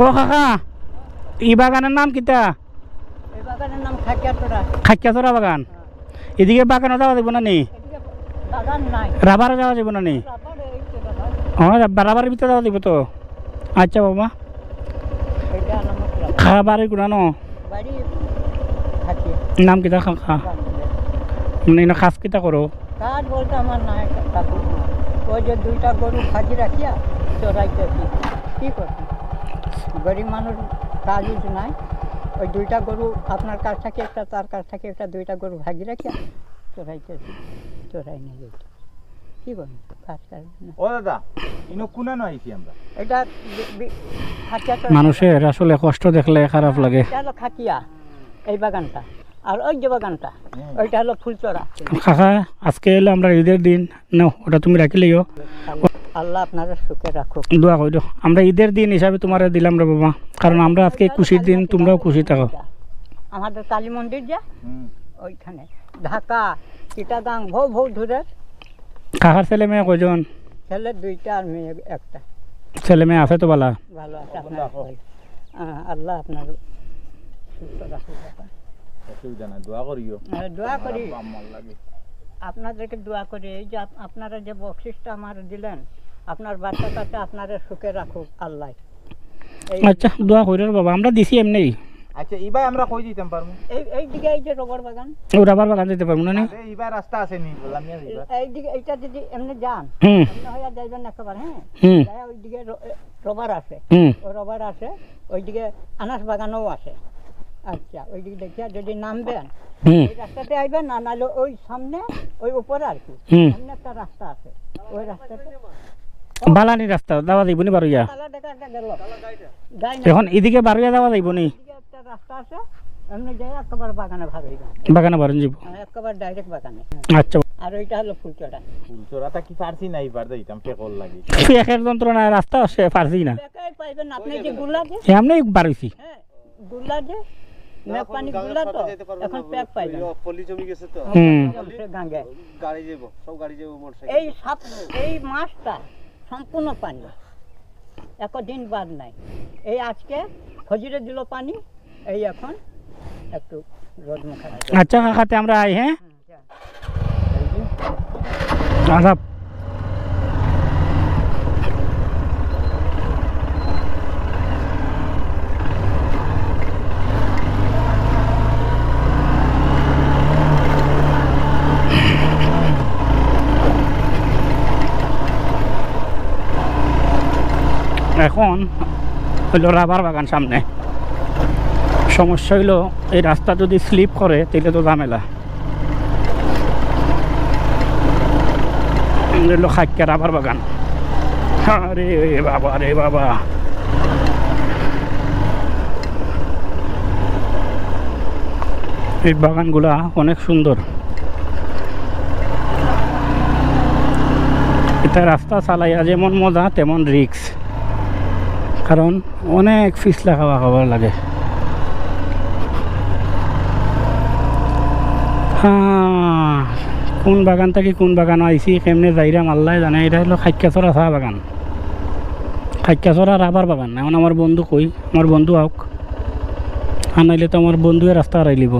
ও কাকা এই বাগানের নাম কিতা? এই বাগানের নাম খাকিয়াতরা। খাকিয়াতরা বাগান। এদিকে বাগানে যাওয়া যাবে না নি? বাগান নাই, রাবারে যাওয়া যাবে না নি? রাবারের ভিতরে যাওয়া যাবে তো। আচ্ছা বাবা খাবারের গুণানো নাম কিতা কাকা? মানে না খাস কিতা করো? কাজ বলতে আমার নাই কাকু, ওই যে দুইটা গরু খাজি রাখিয়া চড়াইতেছি। কি করছি, গরিব মানুষ কাজ নাই। ওই দুইটা গরু আপনার কাছ থেকে একটা, তার কাছ থেকে একটা, দুইটা গরু ভাজি রাখিয়া চড়াইতেছি। চড়াই নিয়ে যেতে কি বলেন কাজ কাজ। ও দাদা ইনো কোনা নয় আমরা এটা মানুষের আসলে কষ্ট দেখলে খারাপ লাগে। এটা হলো খাকিয়া এই বাগানটা, আর ওই যে বাগানটা ওইটা হলো ফুলচড়া। কাকা আজকে এলো আমরা ঈদের দিন, না ওটা তুমি রাখিলেও আল্লাহ আপনারা সুখে রাখুক, দোয়া করি। আমরা ঈদের দিন হিসাবে তোমার দিলাম রে বাবা, কারণ আমরা আজকে খুশির দিন, তোমরাও খুশি থাকো। আমাদের কালী মন্দির যে ওইখানে ঢাকা চিটাগাং ভৌ ভৌ দূরে। কাকার ছেলে মেয়ে কয়জন? ছেলে দুইটা আর মেয়ে একটা। ছেলে মেয়ে আছে তো বালা? ভালো আছে আপনার, আল্লাহ আপনার সুস্থ রাখুক। অসুবিধা নাই, দোয়া করিও। দোয়া করি, আমার লাগে আপনাদেরকে দোয়া করি। এই যে আপনারা যে বকশিসটা আমার দিলেন, আপনার বাচ্চা কাচ্চা আপনারা সুখে রাখুক আল্লাহ। আচ্ছা দোয়া করি বাবা, আমরা দিছি এমনি। আচ্ছা এবার আমরা কই দিতাম পারমু? এই দিকে এই যে রবার বাগান, ও রাবার বাগান যেতে পারবো না নি? এবার রাস্তা আছে নি বললাম না এবার। এই দিকে এইটা যদি এমনি যান হুম এমনি হইয়া যাইবেন একেবারে। হ্যাঁ হুম ওই দিকে রবার আছে, হুম ও রবার আছে, ওইদিকে আনাস বাগানও আছে। আচ্ছা ওই দিকে দেখিয়া যদি নামবেন হুম এই রাস্তাতে আইবেন, না নাহলে ওই সামনে ওই উপরে আর কি হুম সামনে একটা রাস্তা আছে, ওই রাস্তাতে বালানি রাস্তা যাওয়া যাইব নি বারুইয়া? তালা দেখা একটা গেল যাই না, এখন এদিকে বারুইয়া যাওয়া যাইব নি? এদিকে একটা রাস্তা আছে, এমনি যাই একেবারে বাগানে ভাগ হইবেন, বাগানে বারুন যাব। একেবারে ডাইরেক্ট বাগানে। আচ্ছা আর ওইটা হলো ফুলচড়া। ফুলচোরাটা কি পারছি না এবার দিতাম পেকল লাগি। একের যন্ত্রণা রাস্তা সে পারছি না বেকাই পাইবেন আপনি যে গুলা যে, এমনি বারুইছি। হ্যাঁ গুলা যে মেঘ পানি গুলা তো এখন প্যাক পাইবেন। পলি জমি গেছে তো হুম গাঙ্গে গাড়ি যাব, সব গাড়ি যাব মোটরসাইকেল। এই এই মাসটা সম্পূর্ণ পানি, একদিন বাদ নাই। এই আজকে ফজরে দিল পানি, এই এখন একটু রোদ মুখা। আচ্ছা কাকাতে আমরা আই। হ্যাঁ আদাব। এখন হইল রাবার বাগান সামনে। সমস্যা হইল এই রাস্তা যদি স্লিপ করে তাহলে তো ঝামেলা। হইল খাক্কা রাবার বাগান। আরে বাবা রে বাবা, এই বাগানগুলা অনেক সুন্দর। এটা রাস্তা চালাইয়া যেমন মজা তেমন রিক্স, কারণ অনেক ফিসলা খাবার লাগে। কোন বাগান থেকে কোন বাগান আইছি কেমনে যাইরাম আল্লাহ জানে। এটা হলো খাক্কাছড়া চা বাগান, খাক্কাছড়া রাবার বাগান। এখন আমার বন্ধু কই, আমার বন্ধু হোক, আর নাইলে তো আমার বন্ধুয়ে রাস্তা হারাই লিব।